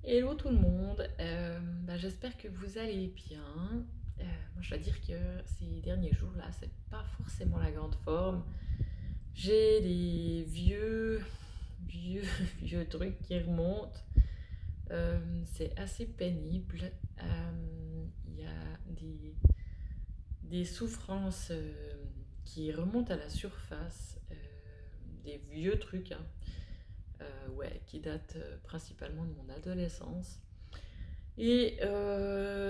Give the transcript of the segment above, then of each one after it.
Hello tout le monde, j'espère que vous allez bien. Moi je dois dire que ces derniers jours là, c'est pas forcément la grande forme. J'ai des vieux, vieux trucs qui remontent. C'est assez pénible. Il y a des souffrances qui remontent à la surface, des vieux trucs, hein, ouais, qui datent principalement de mon adolescence. Et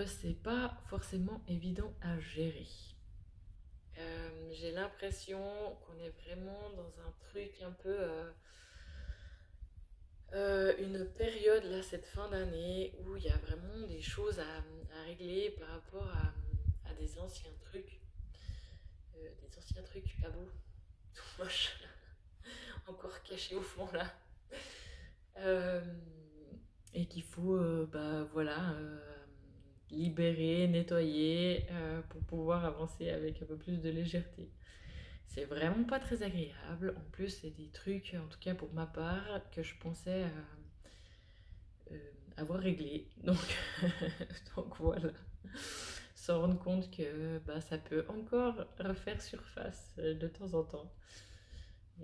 c'est pas forcément évident à gérer. J'ai l'impression qu'on est vraiment dans un truc un peu, une période là, cette fin d'année, où il y a vraiment des choses à régler par rapport à des anciens trucs. Des anciens trucs à vous, tout moche, encore cachés au fond là. Euh, et qu'il faut voilà, libérer, nettoyer pour pouvoir avancer avec un peu plus de légèreté. C'est vraiment pas très agréable. En plus, c'est des trucs, en tout cas pour ma part, que je pensais avoir réglé. Donc, donc voilà. Se rendre compte que ça peut encore refaire surface de temps en temps.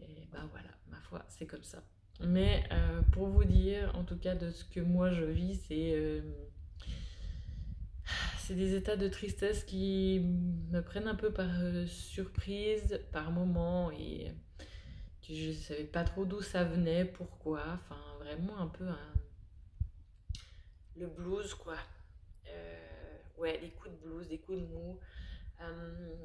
Et voilà, ma foi, c'est comme ça. Mais pour vous dire, en tout cas, de ce que moi je vis, c'est des états de tristesse qui me prennent un peu par surprise, par moment, et que je savais pas trop d'où ça venait, pourquoi. Enfin, vraiment un peu le blues, quoi. Ouais, des coups de blues, des coups de mou. Euh,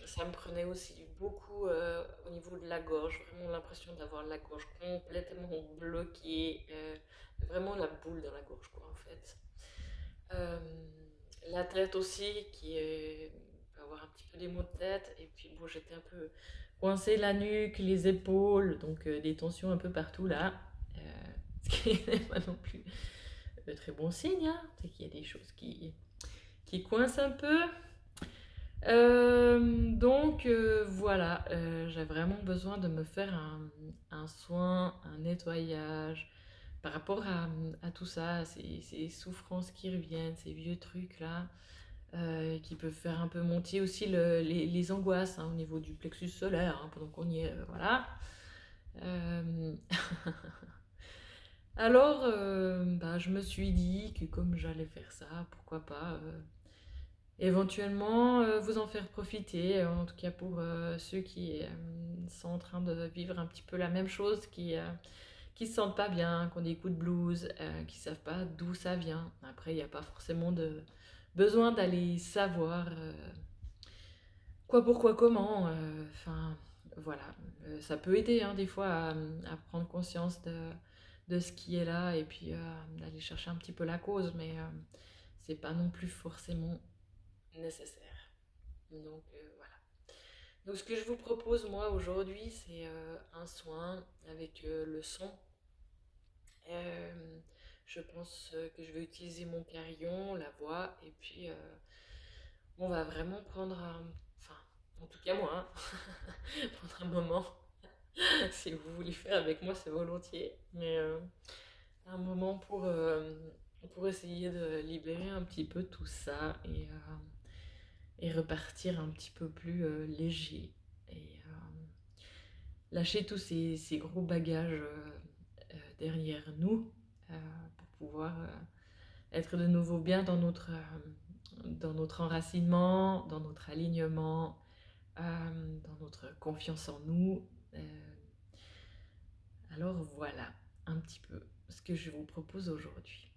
Ça me prenait aussi beaucoup au niveau de la gorge, vraiment l'impression d'avoir la gorge complètement bloquée, vraiment la boule dans la gorge, quoi, en fait. Euh, la tête aussi, peut avoir un petit peu des maux de tête, et puis bon, j'étais un peu coincée la nuque, les épaules, donc des tensions un peu partout là, euh, ce qui n'est pas non plus très bon signe, hein, c'est qu'il y a des choses qui coincent un peu. Voilà, j'ai vraiment besoin de me faire un soin, un nettoyage par rapport à tout ça, ces souffrances qui reviennent, ces vieux trucs là, qui peuvent faire un peu monter aussi les angoisses, hein, au niveau du plexus solaire, hein, pendant qu'on y est, voilà. Euh, Alors, je me suis dit que comme j'allais faire ça, pourquoi pas éventuellement vous en faire profiter, en tout cas pour ceux qui sont en train de vivre un petit peu la même chose, qui se sentent pas bien, qui ont des coups de blues, qui savent pas d'où ça vient. Après, il n'y a pas forcément de besoin d'aller savoir quoi, pourquoi, comment. Enfin, voilà. Ça peut aider, hein, des fois à prendre conscience de ce qui est là, et puis d'aller chercher un petit peu la cause, mais c'est pas non plus forcément nécessaire. Donc voilà. Donc ce que je vous propose moi aujourd'hui, c'est un soin avec le son. Euh, je pense que je vais utiliser mon carillon, la voix, et puis on va vraiment prendre enfin, en tout cas moi, hein, prendre un moment. Si vous voulez faire avec moi, c'est volontiers, mais un moment pour essayer de libérer un petit peu tout ça, et repartir un petit peu plus léger, et lâcher tous ces gros bagages derrière nous, euh, pour pouvoir être de nouveau bien dans notre enracinement, dans notre alignement, dans notre confiance en nous. Alors voilà un petit peu ce que je vous propose aujourd'hui.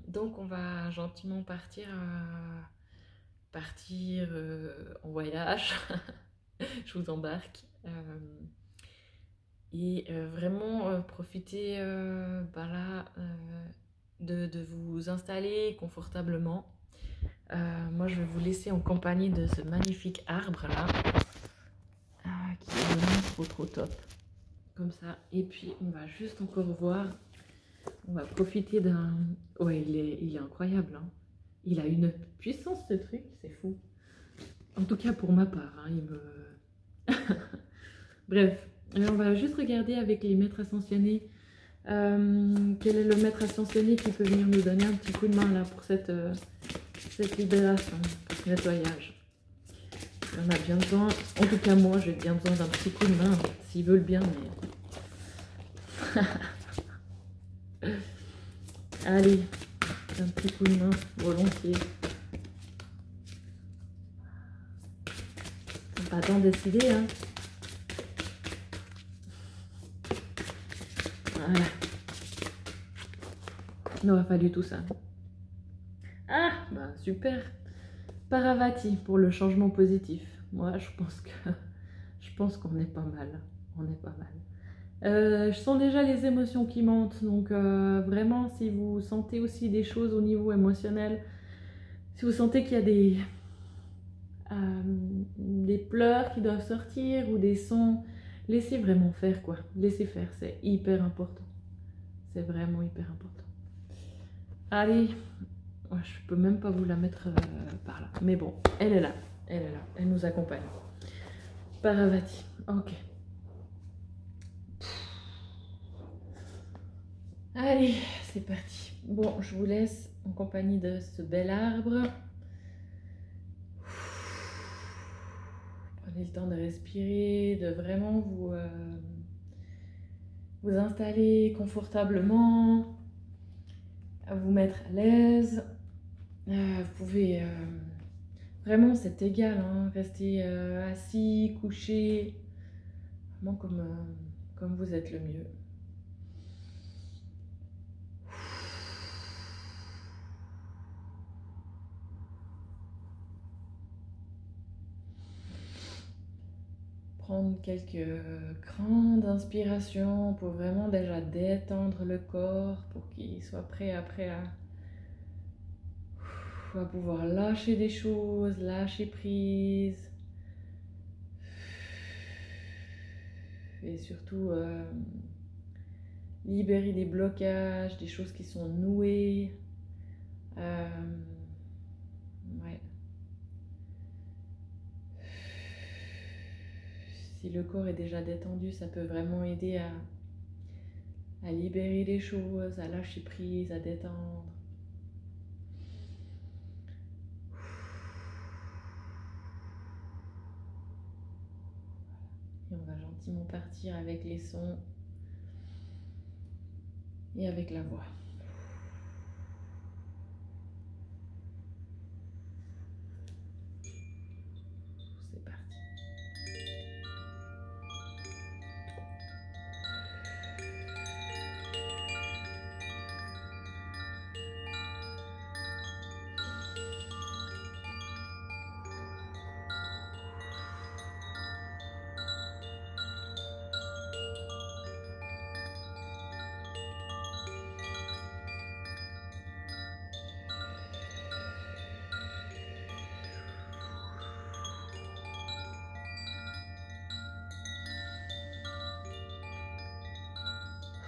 Donc on va gentiment partir en voyage. Je vous embarque. Et vraiment profiter de vous installer confortablement. Moi, je vais vous laisser en compagnie de ce magnifique arbre là, qui est vraiment trop trop top. Comme ça. Et puis, on va juste encore voir. On va profiter d'un. Ouais, il est incroyable, hein. Il a une puissance, ce truc, c'est fou. En tout cas, pour ma part, hein, il me. Bref, on va juste regarder avec les maîtres ascensionnés Quel est le maître ascensionnique qui peut venir nous donner un petit coup de main là pour cette libération, pour ce nettoyage? On a bien besoin, en tout cas moi j'ai bien besoin d'un petit coup de main, s'ils veulent bien, mais... Allez, un petit coup de main, volontiers. C'est pas tant décidé, hein. Voilà. Il n'aurait pas du tout ça. Ah, bah super. Paravati pour le changement positif. Moi, je pense qu'on est pas mal. On est pas mal. Je sens déjà les émotions qui montent. Donc vraiment, si vous sentez aussi des choses au niveau émotionnel, si vous sentez qu'il y a des pleurs qui doivent sortir ou des sons, laissez vraiment faire quoi. Laissez faire, c'est hyper important. C'est vraiment hyper important. Allez, je peux même pas vous la mettre par là. Mais bon, elle est là. Elle est là. Elle nous accompagne. Paravati. Ok. Allez, c'est parti. Bon, je vous laisse en compagnie de ce bel arbre. Prenez le temps de respirer, de vraiment vous installer confortablement, à vous mettre à l'aise. Vous pouvez vraiment, c'est égal, hein, rester assis, couché, vraiment comme vous êtes le mieux. Prendre quelques grandes inspirations pour vraiment déjà détendre le corps, pour qu'il soit prêt après à pouvoir lâcher des choses, lâcher prise. Et surtout libérer des blocages, des choses qui sont nouées. Ouais. Si le corps est déjà détendu, ça peut vraiment aider à libérer les choses, à lâcher prise, à détendre. Et on va gentiment partir avec les sons et avec la voix. C'est parti.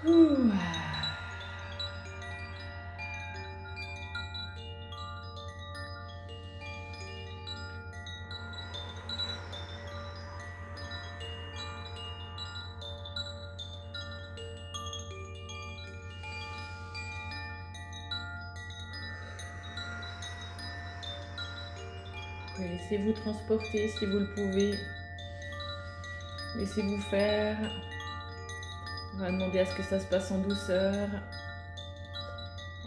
Ouh. Laissez-vous transporter si vous le pouvez. Laissez-vous faire. On va demander à ce que ça se passe en douceur.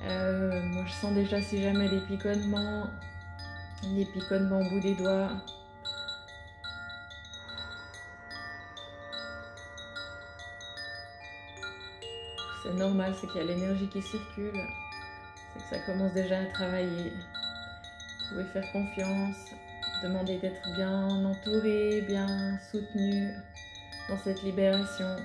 Moi je sens déjà si jamais des picotements au bout des doigts. C'est normal, c'est qu'il y a l'énergie qui circule. C'est que ça commence déjà à travailler. Vous pouvez faire confiance, demander d'être bien entouré, bien soutenu dans cette libération.